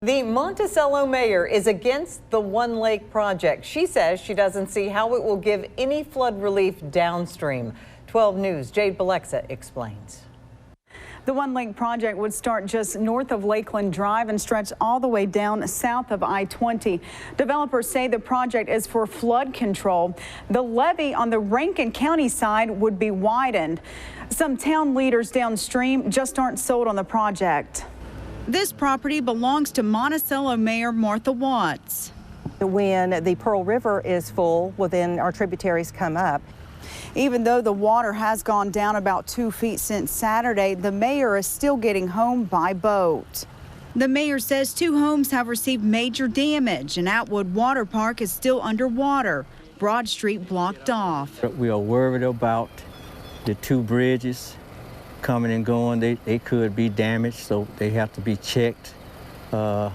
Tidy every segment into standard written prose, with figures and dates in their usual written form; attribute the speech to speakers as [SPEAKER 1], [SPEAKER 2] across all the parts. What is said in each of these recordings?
[SPEAKER 1] The Monticello mayor is against the One Lake project. She says she doesn't see how it will give any flood relief downstream. 12 News' Jade Balexa explains.
[SPEAKER 2] The One Lake project would start just north of Lakeland Drive and stretch all the way down south of I-20. Developers say the project is for flood control. The levee on the Rankin County side would be widened. Some town leaders downstream just aren't sold on the project. This property belongs to Monticello Mayor Martha Watts.
[SPEAKER 3] When the Pearl River is full, well, then our tributaries come up.
[SPEAKER 2] Even though the water has gone down about 2 feet since Saturday, the mayor is still getting home by boat. The mayor says 2 homes have received major damage and Atwood Water Park is still underwater. Broad Street blocked off.
[SPEAKER 4] We are worried about the 2 bridges coming and going. They could be damaged, so they have to be checked. But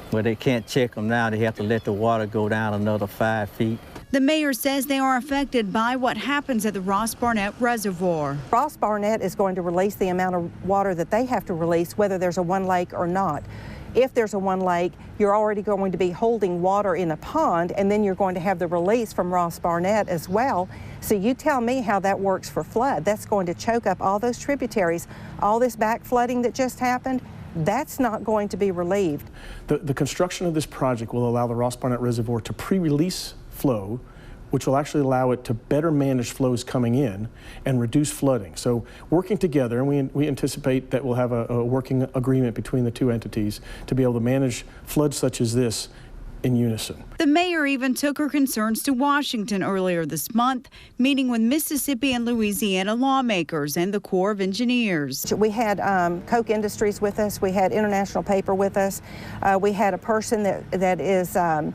[SPEAKER 4] they can't check them now. They have to let the water go down another 5 feet.
[SPEAKER 2] The mayor says they are affected by what happens at the Ross Barnett Reservoir.
[SPEAKER 3] Ross Barnett is going to release the amount of water that they have to release, whether there's a One Lake or not. If there's a One Lake, you're already going to be holding water in a pond, and then you're going to have the release from Ross Barnett as well. So you tell me how that works for flood. That's going to choke up all those tributaries. All this back flooding that just happened, that's not going to be relieved.
[SPEAKER 5] The construction of this project will allow the Ross Barnett Reservoir to pre-release flow, which will actually allow it to better manage flows coming in and reduce flooding. So working together, and we anticipate that we'll have a working agreement between the 2 entities to be able to manage floods such as this in unison.
[SPEAKER 2] The mayor even took her concerns to Washington earlier this month, meeting with Mississippi and Louisiana lawmakers and the Corps of Engineers.
[SPEAKER 3] We had Koch Industries with us. We had International Paper with us. We had a person that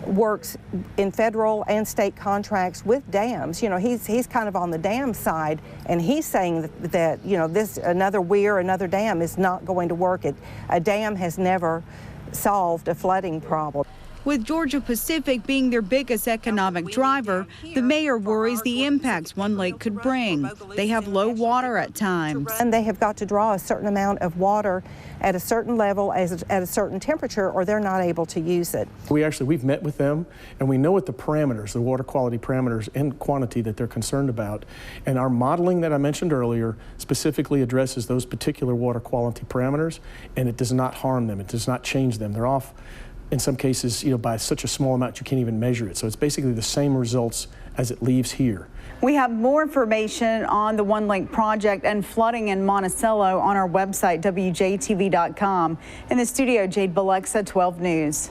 [SPEAKER 3] works in federal and state contracts with dams. You know, he's kind of on the dam side, and he's saying that you know, another dam is not going to work. A dam has never solved a flooding problem.
[SPEAKER 2] With Georgia Pacific being their biggest economic driver, the mayor worries the impacts One Lake could bring. They have low water at times.
[SPEAKER 3] And they have got to draw a certain amount of water at a certain level at a certain temperature, or they're not able to use it.
[SPEAKER 5] We've met with them, and we know what the parameters, the water quality parameters and quantity that they're concerned about. And our modeling that I mentioned earlier specifically addresses those particular water quality parameters, and it does not harm them. It does not change them. They're off, in some cases, you know, by such a small amount you can't even measure it. So it's basically the same results as it leaves here.
[SPEAKER 2] We have more information on the One Lake project and flooding in Monticello on our website, WJTV.com. In the studio, Jade Balexa, 12 News.